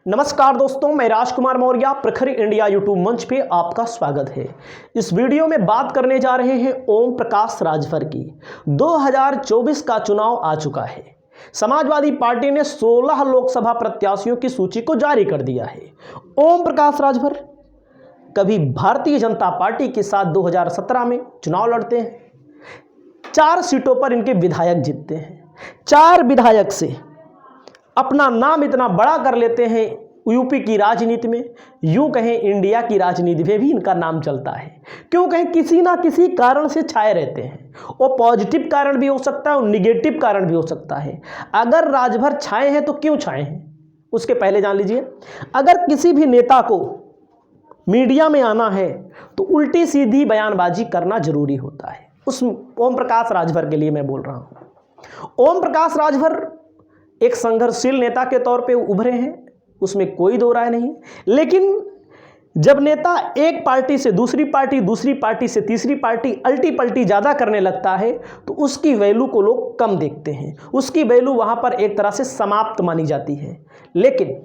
नमस्कार दोस्तों, मैं राजकुमार मौर्य प्रखर इंडिया यूट्यूब मंच पे आपका स्वागत है। इस वीडियो में बात करने जा रहे हैं ओम प्रकाश राजभर की। 2024 का चुनाव आ चुका है। समाजवादी पार्टी ने 16 लोकसभा प्रत्याशियों की सूची को जारी कर दिया है। ओम प्रकाश राजभर कभी भारतीय जनता पार्टी के साथ 2017 में चुनाव लड़ते हैं। 4 सीटों पर इनके विधायक जीतते हैं। 4 विधायक से अपना नाम इतना बड़ा कर लेते हैं यूपी की राजनीति में, यूं कहें इंडिया की राजनीति में भी इनका नाम चलता है। क्यों कहें, किसी ना किसी कारण से छाए रहते हैं। वो पॉजिटिव कारण भी हो सकता है और निगेटिव कारण भी हो सकता है। अगर राजभर छाए हैं तो क्यों छाए हैं, उसके पहले जान लीजिए। अगर किसी भी नेता को मीडिया में आना है तो उल्टी सीधी बयानबाजी करना जरूरी होता है। उस ओम प्रकाश राजभर के लिए मैं बोल रहा हूं। ओम प्रकाश राजभर एक संघर्षशील नेता के तौर पे उभरे हैं, उसमें कोई दो राय नहीं। लेकिन जब नेता एक पार्टी से दूसरी पार्टी से तीसरी पार्टी अल्टी पल्टी ज़्यादा करने लगता है तो उसकी वैल्यू को लोग कम देखते हैं, उसकी वैल्यू वहाँ पर एक तरह से समाप्त मानी जाती है। लेकिन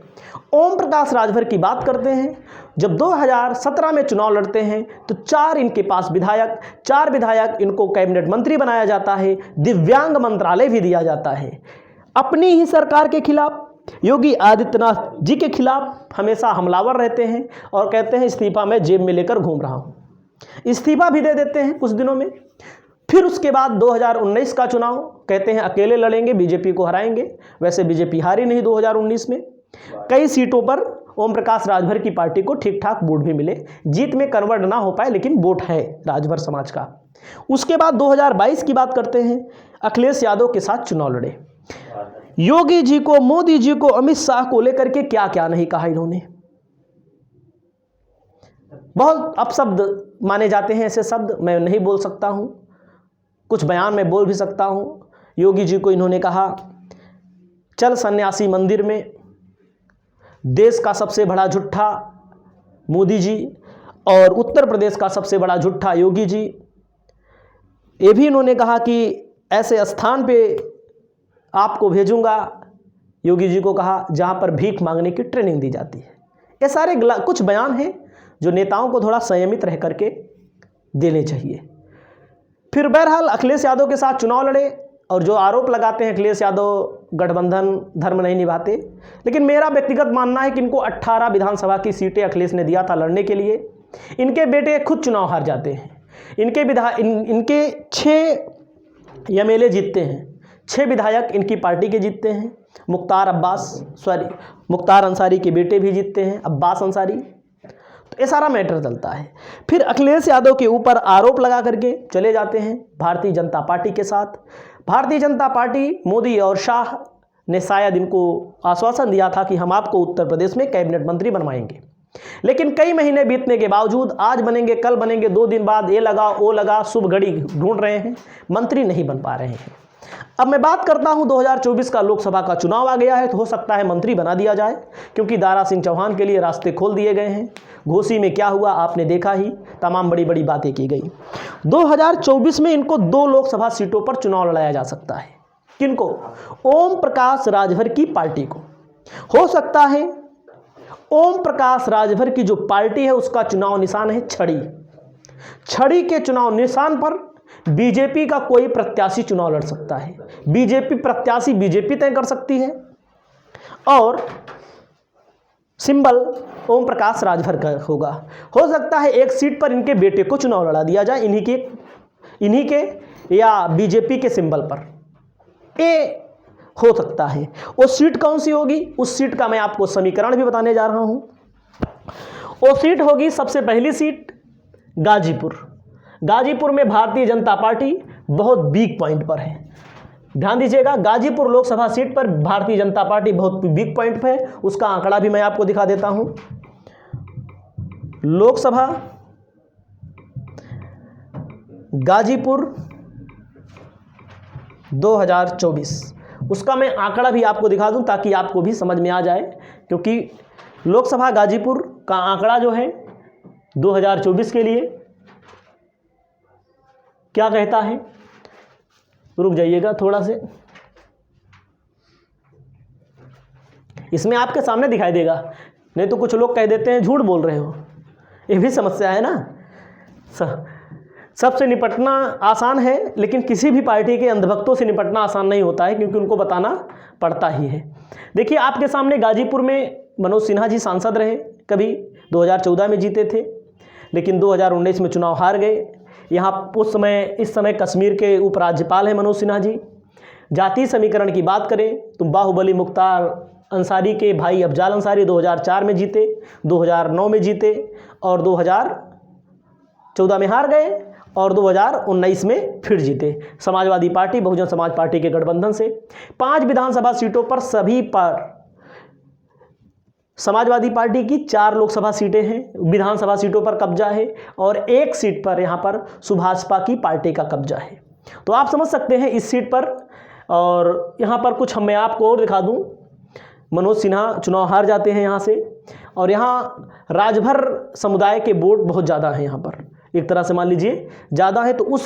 ओम प्रकाश राजभर की बात करते हैं। जब 2017 में चुनाव लड़ते हैं तो 4 इनके पास विधायक, 4 विधायक इनको कैबिनेट मंत्री बनाया जाता है, दिव्यांग मंत्रालय भी दिया जाता है। अपनी ही सरकार के खिलाफ, योगी आदित्यनाथ जी के खिलाफ हमेशा हमलावर रहते हैं और कहते हैं इस्तीफा मैं जेब में लेकर घूम रहा हूं। इस्तीफा भी दे देते हैं कुछ दिनों में। फिर उसके बाद 2019 का चुनाव कहते हैं अकेले लड़ेंगे, बीजेपी को हराएंगे। वैसे बीजेपी हारी नहीं 2019 में। कई सीटों पर ओम प्रकाश राजभर की पार्टी को ठीक ठाक वोट भी मिले, जीत में कन्वर्ट ना हो पाए लेकिन वोट है राजभर समाज का। उसके बाद 2022 की बात करते हैं। अखिलेश यादव के साथ चुनाव लड़े। योगी जी को, मोदी जी को, अमित शाह को लेकर के क्या क्या नहीं कहा इन्होंने। बहुत अपशब्द माने जाते हैं, ऐसे शब्द मैं नहीं बोल सकता हूं, कुछ बयान में बोल भी सकता हूं। योगी जी को इन्होंने कहा चल सन्यासी मंदिर में, देश का सबसे बड़ा झूठा मोदी जी और उत्तर प्रदेश का सबसे बड़ा झूठा योगी जी। ये भी इन्होंने कहा कि ऐसे स्थान पे आपको भेजूंगा, योगी जी को कहा जहां पर भीख मांगने की ट्रेनिंग दी जाती है। ये सारे कुछ बयान हैं जो नेताओं को थोड़ा संयमित रह करके देने चाहिए। फिर बहरहाल अखिलेश यादव के साथ चुनाव लड़े और जो आरोप लगाते हैं अखिलेश यादव गठबंधन धर्म नहीं निभाते, लेकिन मेरा व्यक्तिगत मानना है कि इनको 18 विधानसभा की सीटें अखिलेश ने दिया था लड़ने के लिए। इनके बेटे खुद चुनाव हार जाते हैं। इनके 6 एमएलए जीतते हैं, 6 विधायक इनकी पार्टी के जीतते हैं। मुख्तार अंसारी के बेटे भी जीतते हैं, अब्बास अंसारी। तो ये सारा मैटर चलता है। फिर अखिलेश यादव के ऊपर आरोप लगा करके चले जाते हैं भारतीय जनता पार्टी के साथ। भारतीय जनता पार्टी, मोदी और शाह ने शायद इनको आश्वासन दिया था कि हम आपको उत्तर प्रदेश में कैबिनेट मंत्री बनवाएंगे। लेकिन कई महीने बीतने के बावजूद आज बनेंगे, कल बनेंगे, 2 दिन बाद ये लगा वो लगा, शुभ घड़ी ढूंढ रहे हैं, मंत्री नहीं बन पा रहे हैं। अब मैं बात करता हूं 2024 का लोकसभा का चुनाव आ गया है तो हो सकता है मंत्री बना दिया जाए, क्योंकि दारा सिंह चौहान के लिए रास्ते खोल दिए गए हैं। घोसी में क्या हुआ आपने देखा ही, तमाम बड़ी बड़ी बातें की गई। 2024 में इनको 2 लोकसभा सीटों पर चुनाव लड़ाया जा सकता है। किनको? ओम प्रकाश राजभर की पार्टी को। हो सकता है ओम प्रकाश राजभर की जो पार्टी है उसका चुनाव निशान है छड़ी। छड़ी के चुनाव निशान पर बीजेपी का कोई प्रत्याशी चुनाव लड़ सकता है। बीजेपी प्रत्याशी बीजेपी तय कर सकती है और सिंबल ओम प्रकाश राजभर का होगा। हो सकता है एक सीट पर इनके बेटे को चुनाव लड़ा दिया जाए, इन्हीं के या बीजेपी के सिंबल पर। ये हो सकता है। वो सीट कौन सी होगी, उस सीट का मैं आपको समीकरण भी बताने जा रहा हूं। वो सीट होगी, सबसे पहली सीट गाजीपुर। गाजीपुर में भारतीय जनता पार्टी बहुत वीक पॉइंट पर है। ध्यान दीजिएगा, गाजीपुर लोकसभा सीट पर भारतीय जनता पार्टी बहुत वीक पॉइंट पर है। उसका आंकड़ा भी मैं आपको दिखा देता हूं। लोकसभा गाजीपुर 2024, उसका मैं आंकड़ा भी आपको दिखा दूं ताकि आपको भी समझ में आ जाए, क्योंकि लोकसभा गाजीपुर का आंकड़ा जो है 2024 के लिए क्या कहता है, रुक जाइएगा थोड़ा से। इसमें आपके सामने दिखाई देगा, नहीं तो कुछ लोग कह देते हैं झूठ बोल रहे हो, ये भी समस्या है ना। सबसे निपटना आसान है, लेकिन किसी भी पार्टी के अंधभक्तों से निपटना आसान नहीं होता है, क्योंकि उनको बताना पड़ता ही है। देखिए आपके सामने गाजीपुर में मनोज सिन्हा जी सांसद रहे, कभी 2014 में जीते थे, लेकिन 2019 में चुनाव हार गए। यहाँ इस समय कश्मीर के उपराज्यपाल हैं मनोज सिन्हा जी। जातीय समीकरण की बात करें तो बाहुबली मुख्तार अंसारी के भाई अफजाल अंसारी 2004 में जीते, 2009 में जीते और 2014 में हार गए और 2019 में फिर जीते समाजवादी पार्टी बहुजन समाज पार्टी के गठबंधन से। 5 विधानसभा सीटों पर सभी पर समाजवादी पार्टी की 4 लोकसभा सीटें हैं, विधानसभा सीटों पर कब्जा है और 1 सीट पर यहाँ पर सुभाषपा की पार्टी का कब्जा है। तो आप समझ सकते हैं इस सीट पर। और यहाँ पर कुछ मैं आपको और दिखा दूँ, मनोज सिन्हा चुनाव हार जाते हैं यहाँ से। और यहाँ राजभर समुदाय के वोट बहुत ज़्यादा हैं, यहाँ पर एक तरह से मान लीजिए ज़्यादा है। तो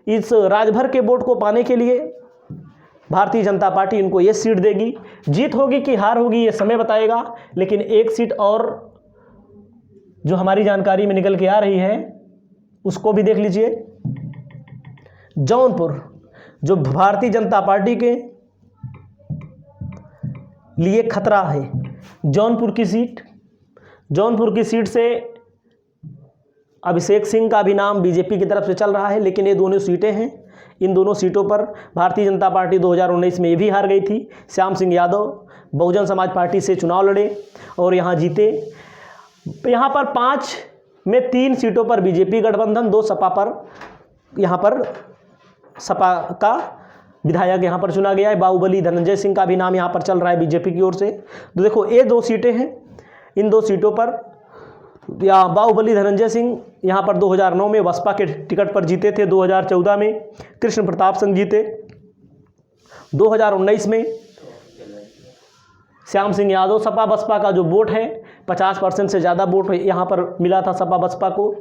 इस राजभर के वोट को पाने के लिए भारतीय जनता पार्टी इनको ये सीट देगी। जीत होगी कि हार होगी ये समय बताएगा, लेकिन 1 सीट और जो हमारी जानकारी में निकल के आ रही है उसको भी देख लीजिए। जौनपुर जो भारतीय जनता पार्टी के लिए खतरा है, जौनपुर की सीट से अभिषेक सिंह का भी नाम बीजेपी की तरफ से चल रहा है, लेकिन ये दोनों सीटें हैं। इन दोनों सीटों पर भारतीय जनता पार्टी 2019 में ये भी हार गई थी। श्याम सिंह यादव बहुजन समाज पार्टी से चुनाव लड़े और यहाँ जीते। यहाँ पर 5 में 3 सीटों पर बीजेपी गठबंधन, 2 सपा पर, यहाँ पर सपा का विधायक यहाँ पर चुना गया है। बाहुबली धनंजय सिंह का भी नाम यहाँ पर चल रहा है बीजेपी की ओर से। तो देखो ये 2 सीटें हैं, इन 2 सीटों पर या बाहुबली धनंजय सिंह यहाँ पर 2009 में बसपा के टिकट पर जीते थे, 2014 में कृष्ण प्रताप सिंह जीते, 2019 में श्याम सिंह यादव। सपा बसपा का जो वोट है 50% से ज़्यादा वोट यहाँ पर मिला था सपा बसपा को।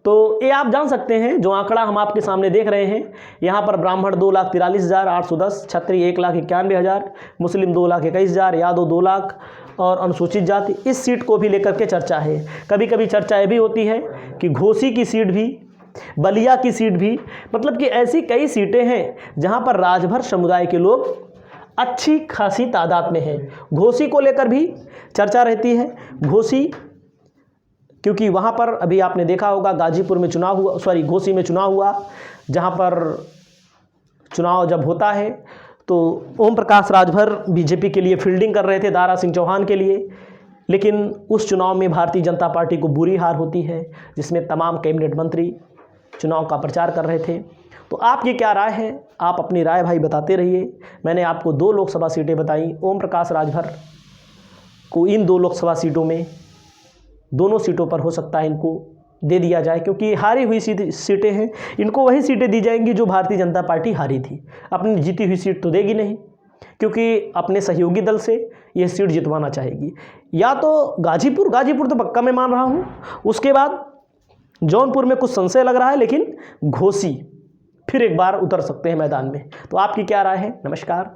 तो ये आप जान सकते हैं जो आंकड़ा हम आपके सामने देख रहे हैं, यहाँ पर ब्राह्मण 2,43,810, क्षत्रिय 1,91,000, मुस्लिम 2,21,000, यादव 2 लाख और अनुसूचित जाति। इस सीट को भी लेकर के चर्चा है। कभी कभी चर्चा ये भी होती है कि घोसी की सीट भी, बलिया की सीट भी, मतलब कि ऐसी कई सीटें हैं जहाँ पर राजभर समुदाय के लोग अच्छी खासी तादाद में हैं। घोसी को लेकर भी चर्चा रहती है। घोसी क्योंकि वहाँ पर अभी आपने देखा होगा गाजीपुर में चुनाव हुआ, घोसी में चुनाव हुआ, जहाँ पर चुनाव जब होता है तो ओम प्रकाश राजभर बीजेपी के लिए फील्डिंग कर रहे थे दारा सिंह चौहान के लिए, लेकिन उस चुनाव में भारतीय जनता पार्टी को बुरी हार होती है, जिसमें तमाम कैबिनेट मंत्री चुनाव का प्रचार कर रहे थे। तो आपकी क्या राय है? आप अपनी राय भाई बताते रहिए। मैंने आपको 2 लोकसभा सीटें बताई। ओम प्रकाश राजभर को इन 2 लोकसभा सीटों में, दोनों सीटों पर हो सकता है इनको दे दिया जाए, क्योंकि हारी हुई सीटें हैं। इनको वही सीटें दी जाएंगी जो भारतीय जनता पार्टी हारी थी। अपनी जीती हुई सीट तो देगी नहीं, क्योंकि अपने सहयोगी दल से यह सीट जितवाना चाहेगी। या तो गाजीपुर तो पक्का मैं मान रहा हूँ, उसके बाद जौनपुर में कुछ संशय लग रहा है, लेकिन घोसी फिर एक बार उतर सकते हैं मैदान में। तो आपकी क्या राय है? नमस्कार।